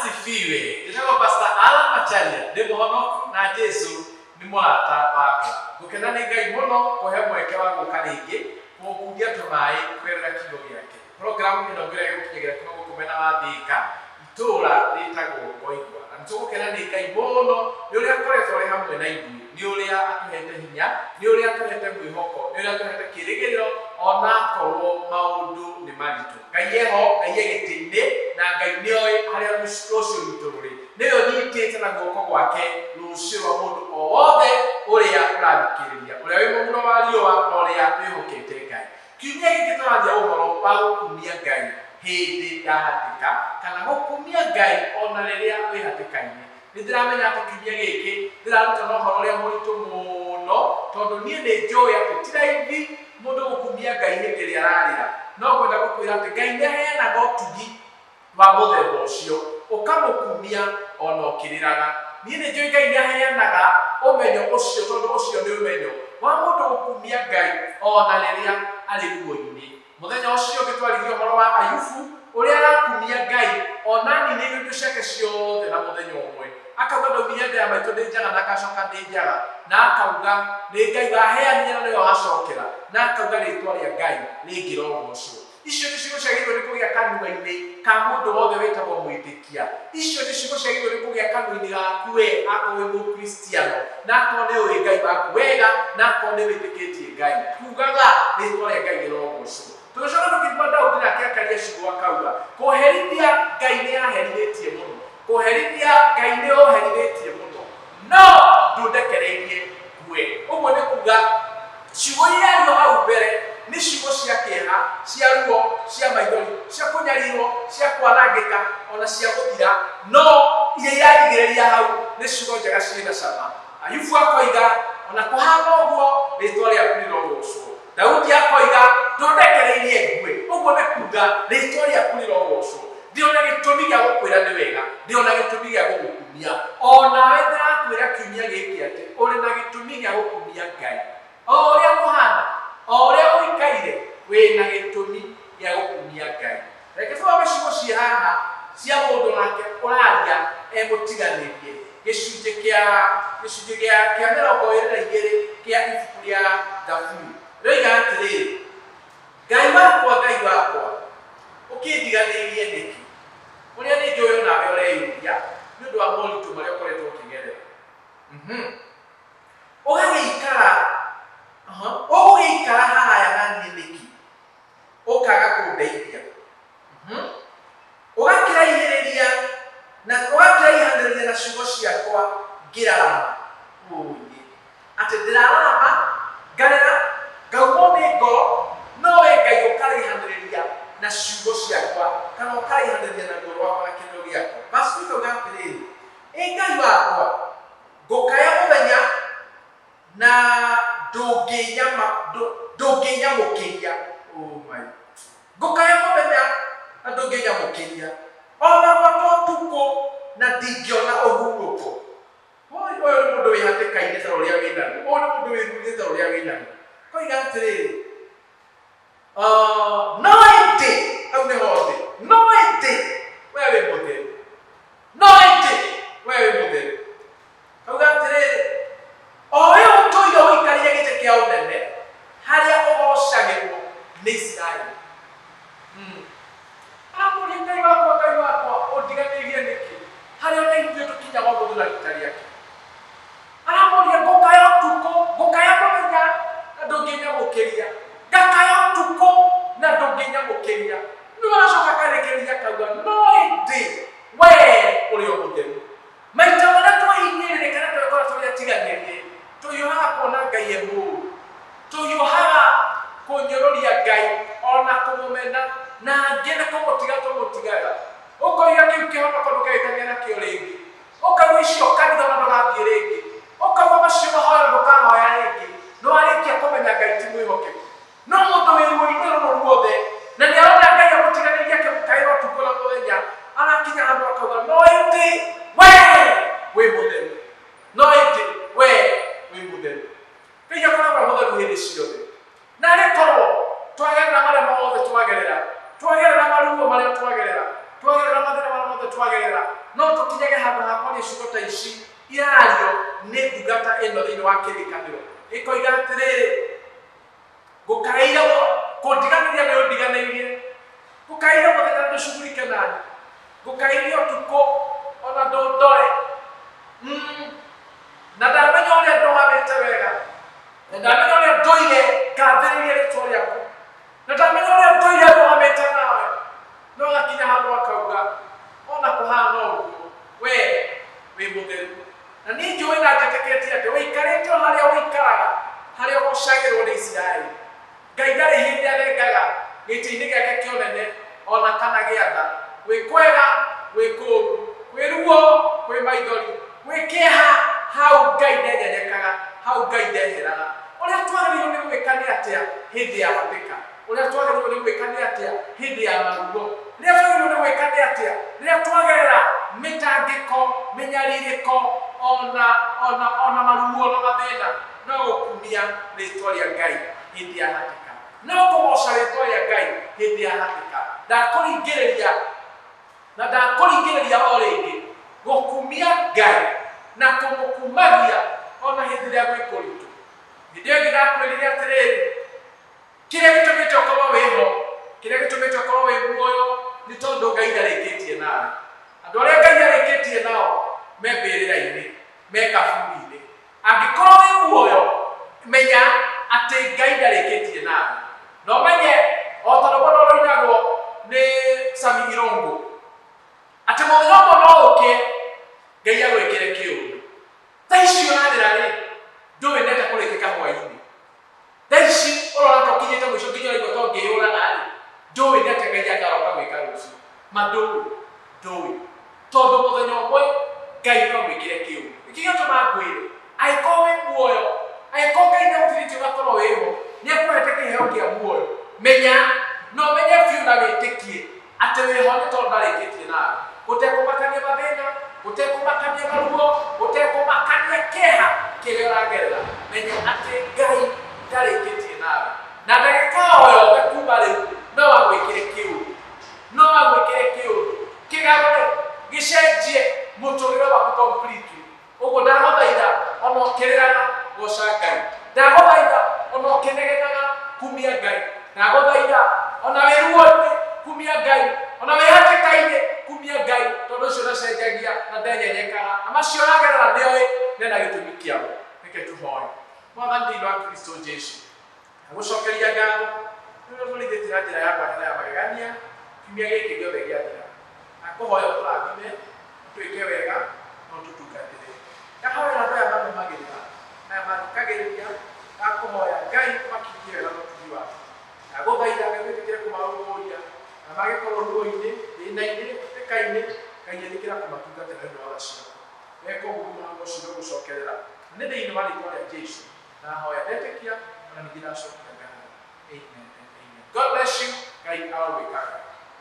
asifiwe. Nditagwo Pastor Alan Macharia ndi muhonoku na Jesu ni murata wakwa. Gukena ni Ngai muno kuhe mweke wa guka ringi mukundia tumai kwerera kigo giake. Program ino ngira gukinyira kuma gukumena wa Thika itura ritagwo Ngoigwa. Na ntugukena ni Ngai muno ni uria akoretwo ri hamwe na ithuĩ, ni uria atuhete hinya, ni uria atuhete mwihoko, ni uria atuhete kirigiriro ona korwo maundu ni maritu. Ngai eho, Ngai egiti-ini na Ngai nioi haria rucio rutu ruri. Niyo nyitite na guoko gwake rucio rwa mundu o wothe uria urathikiriria, uria wi muguno wa riũa na uria wihokete Ngai. Kiumia gĩkĩ tũraria ũhoro wa gũkumia Ngai hĩndĩ ya hatĩka kana gũkumia Ngai ona rĩrĩa wĩ hatĩka-inĩ. Nĩndĩramenya atĩ kiumia gĩkĩ ndĩraruta na ũhoro ũrĩa mũritũ mũno tondũ niĩ nĩnjũĩ atĩ ti raithi mũndũ gũkumia Ngai hĩndĩ ĩrĩa ararĩra. No ngwenda gũkwĩra atĩ Ngai nĩaheanaga ũtugi wa mũthemba ũcio ũkamũkumia ona ũkĩrĩraga. Niĩ nĩnjũĩ Ngai nĩaheanaga ũmenyo ũcio tondũ ũcio nĩ ũmenyo wa mũndũ gũkumia Ngai ona rĩrĩa arĩ ruo-inĩ. Mũthenya ũcio ngĩtwarithia ũhoro wa Ayubu ũrĩa arakumia Ngai ona ninĩirio indo ciake ciothe na mũthenya ũmwe. Akauga ndaumire nda ya maitũ ndĩ njaga na agacoka ndĩ njaga, na akauga nĩ Ngai waheanire na nĩwe wacokera, na akauga rĩtwa rĩa Ngai rĩngĩrogocwo. Icio nĩ ciugo ciagĩrĩirwo nĩ kũgĩa kanua-inĩ ka mũndũ wothe wĩtagwo mwĩtĩkia. Icio nĩ ciugo ciagĩrĩirwo nĩ kũgĩa kanua-inĩ gaku we akorwo wĩ mũkristiano, na akorwo nĩ ũĩ Ngai waku wega, na akorwo nĩ wĩtĩkĩtie Ngai. Tugaga rĩtwa rĩa Ngai rĩrogocwo. Tũgĩcoka tũkĩigua Daudi nake akaria ciugo akauga kũherithia Ngai nĩaherithĩtie mũno, kũherithia Ngai nĩoherithĩtie mũno, no ndũndekereirie ngue. Ũguo nĩ kuga ciugo iria ario hau mbere nĩ ciugo cia kĩeha, cia ruo, cia maithori, cia kũnyarirwo, cia kwanangĩka ona cia gũthira, no iria irarigĩrĩria hau nĩ ciugo njega ciĩna cama. Ayubu akoiga ona kũhana ũguo rĩtwa rĩaku rĩrogocwo. Daudi akoiga ndũndekereirie ngue. Ũguo nĩ kuga rĩtwa rĩaku rĩrogocwo. Ndirĩ na gĩtũmi gĩa gũkwĩra nĩ wega, ndirĩ na gĩtũmi gĩa gũgũkumia. Onawe ndĩrakwĩra kiumia gĩkĩ atĩ ũrĩ na gĩtũmi gĩa gũkumia Ngai. O ũrĩa kũhana, o ũrĩa ũikaire, wĩna gĩtũmi gĩa gũkumia Ngai. Reke tũthome ciugo cia haha cia mũndũ nake ũraria emũtiganĩrie. Gĩcunjĩ kĩa 22 kĩa ibuku rĩa Thaburi. Roiga atĩrĩrĩ, Ngai wakwa, Ngai wakwa, ũkĩndiganĩirie nĩkĩ? Ũrĩa nĩ njũĩ onawe ũreyũria nĩ ũndũ wa moritũ marĩa ũkoretwo ũkĩgerera. Ũgũgĩikara haraya na niĩ nĩkĩ? Ũkaga kũndeithia. Ũgakĩraihĩrĩria na ciugo ciakwa ngĩrarama. Atĩ ndĩrararama ngarera ngaumwo nĩ ngoro, no we Ngai ũkaraihanĩrĩria na ciugo ciakwa kana ũkaraihanĩrĩria na muoyo wakwa na kĩndũ gĩakwa. Verse 2 ikauga atĩrĩrĩ, ĩ Ngai wakwa, ngũkaya mũthenya na ndũngĩnyamũkĩria. Ngũkaya mũthenya na ndũngĩnyamũkĩria, ona gwakwa ũtukũ na ndingĩona ũhurũko. Ũyũ nĩ mũndũ wĩ hatĩka-inĩ ta ũrĩa wĩ naguo, ũyũ nĩ mũndũ wĩrugĩte ta ũrĩa wĩ naguo. Koiga atĩrĩrĩ, no ĩndĩ, hau nĩho thĩ, no ĩndĩ we wĩ mũtheru, no ĩndĩ we wĩ mũtheru. Kauga atĩrĩrĩ, o we ũtũire ũikarĩire gĩtĩ kĩa ũnene harĩa ũgocagĩrwo nĩ Isiraeli. Aramũria Ngai wakwa, Ngai wakwa, ũndiganĩirie nĩkĩ? Harĩa ona ithuĩ tũkinyagwo gũthura rita rĩake. Aramũria ngũkaya ũtukũ, ngũkaya mũthenya na ndũngĩnyamũkĩria, ngakaya ũtukũ na ndũngĩnyamũkĩria. Nĩ wagacoka akarĩkĩrĩria akauga, no ĩndĩ we ũrĩ o mũtheru. Maita marĩa twahinyĩrĩrĩka kana twĩkora tũrĩa tiganĩrie, tũhiũhaga kuona Ngai e mũũru, tũhiũhaga kũnyũrũria Ngai ona kũmũmena, na angĩ nĩ kũmũtiga tũmũtigaga. Ũkoiga kĩu kĩhonoko ndũkeitania nakĩo rĩngĩ, ũkauga icio kanitha ona ndũgathiĩ rĩngĩ, ũkauga macio mahoya ndũkahoya rĩngĩ. Nĩ warĩkia kũmenya Ngai ti mwĩhokeku. No mũndũ wĩ ruo-inĩ rũrũ ruothe na nĩ arona Ngai amũtiganĩirie akĩmũkaĩra ũtukũ na mũthenya, arakinya handũ akauga, no ĩndĩ we wĩ mũtheru, no ĩndĩ we wĩ mũtheru. Ngai akoragwo mũtheru hĩndĩ ciothe. Na nĩkorwo twagerera marĩa mothe twagerera, twagerera maruo marĩa twagerera, twagerera mathĩna marĩa mothe twagerera, no tukinyage handu hakwa ciugo ta ici irario nĩ ndungata ĩno thĩinĩ wa kĩrĩkanĩro ĩkoiga atĩrĩrĩ, ngũkaĩire kũndiganĩria nĩ ũndiganĩirie, ngũkaĩire mũthenya ndũcugurike nani, ngũkaĩire ũtukũ ona ndũndore, na ndamenya ũrĩa ndũhamĩte wega, na ndamenya ũrĩa ndũire ngathĩrĩria rĩtwa rĩaku, na ndamenya ũrĩa ndũire ndũhamĩte nawe. No gakinya handũ akauga ona kũhana ũguo we wĩ mũtheru, na niĩ njũĩ na njĩtĩkĩtie atĩ wĩikarĩte o harĩa wĩikaraga harĩa ũgocagĩrwo nĩ Isiraeli, Ngai ndarĩ hĩndĩ arengaga gĩtĩ-inĩ gĩake kĩa ũnene ona kana gĩa tha, gwĩ kwega gwĩ kũũru, kwĩ ruo kwĩ maithori, gwĩ kĩeha hau Ngai ndenyenyekaga, hau Ngai ndeheraga. Ũrĩa twagĩrĩirwo nĩ gwĩka nĩ atĩa hĩndĩ ya hatĩka, ũrĩa twagĩrĩirwo nĩ gwĩka nĩ atĩa hĩndĩ ya marugo, rĩrĩa twagĩrĩirwo nĩ gwĩka nĩ atĩa rĩrĩa twagerera mĩtangĩko, mĩnyarirĩko ona maruo na mathĩna, no gũkumia rĩtwa rĩa Ngai hĩndĩ ya hatĩka, no kũgoca rĩtwa rĩa Ngai hĩndĩ ya hatĩka. Ndakũringĩrĩria o rĩngĩ gũkumia Ngai na kũmũkumagia ona hĩndĩ ĩrĩa gwĩ kũritũ. Hĩndĩ ĩyo ndakwĩrire atĩrĩrĩ, kĩrĩa gĩtũmĩte ũkorwo wĩho, kĩrĩa gĩtũmĩte ũkorwo wĩ muoyo nĩ tondũ Ngai ndarĩkĩtie nawe. Andũ arĩa Ngai arĩkĩtie nao me mbĩrĩra-inĩ, me kaburi-inĩ. Angĩkorwo wĩ muoyo, menya atĩ Ngai ndarĩkĩtie nawe. Na ũmenye o ta rũgano rũinagwo nĩ Sami Irũngũ atĩ mũthenya ũmwe no ũke Ngai agwĩkĩre kĩũndũ. Thaa ici ũrarĩra-rĩ, ndũĩ nenda kũrĩkĩka hwaĩ-inĩ. Thaa ici ũrona ta ũkinyĩte mũico nginya ũraigua ta ũngĩyũraga-rĩ, ndũĩ nĩ atĩ Ngai akaroka gwĩka rũciũ. Ma ndũĩ tondũ mũthenya ũmwe Ngai no gwĩkĩre kĩũndũ. Gĩkĩ gĩatũma ngwĩre angĩkorwo wĩ muoyo, angĩkorwo Ngai nĩagũtirĩtie ũgakorwo wĩho, nĩekũhete kĩheo kĩa muoyo, menya no menye biũ na wĩtĩkie atĩ wĩho nĩ tondũ ndarĩkĩtie nawe. Gũtekũmakania mathĩna, gũtekũmakania maruo, gũtekũmakania kĩeha kĩrĩa ũragerera, menya atĩ Ngai ndarĩkĩtie nawe. Na ndagĩka o yothe kuma rĩu no agwĩkĩre kĩũndũ, no agwĩkĩre kĩũndũ kĩgarũre gĩcenjie mũtũrĩre waku completely. Ũguo ndagũthaitha ona ũkĩrĩraga goca Ngai, ndagũthaitha ona ũkĩnegenaga kumia Ngai, ndagũthaitha ona wĩ ruo-inĩ kumia Ngai, ona wĩ hatĩka-inĩ kumia Ngai, tondũ ũcio ndacenjagia na ndenyenyekaga, na macio ũragerera nĩoĩ mena gĩtũmi kĩao. Reke tũhoe. Mwathani thĩinĩ wa Kristo Jesũ, ngũcokeria ngatho nĩ ũrĩa ũtũrithĩtie na njĩra ya kwanja na ya magegania kiumia gĩkĩ gĩothe gĩathira. Nakũhoya ũtũrathime, twĩke wega na ũtũtungatĩre. Ndahoera andũ aya mamũmagĩrĩra na mathikagĩrĩria, ndakũhoya Ngai makinyie wega na ũtugi waku. Ndagũthaitha Ngai wĩtĩkĩre kũmarũmbũiya na magĩkorwo ruo-inĩ, thĩna-inĩ, hatĩka-inĩ, Ngai ĩtĩkĩra kũmatungatĩra nĩ ũndũ wa tha ciaku. Weka ũguo mũrango ũcio nĩũgũcokerera, nĩ thĩinĩ wa rĩĩtwa rĩa Jesũ ndahoya ndetĩkia na ningĩ ndacokia ngatho. Amen and amen. God bless you. Ngai arogwĩkaga.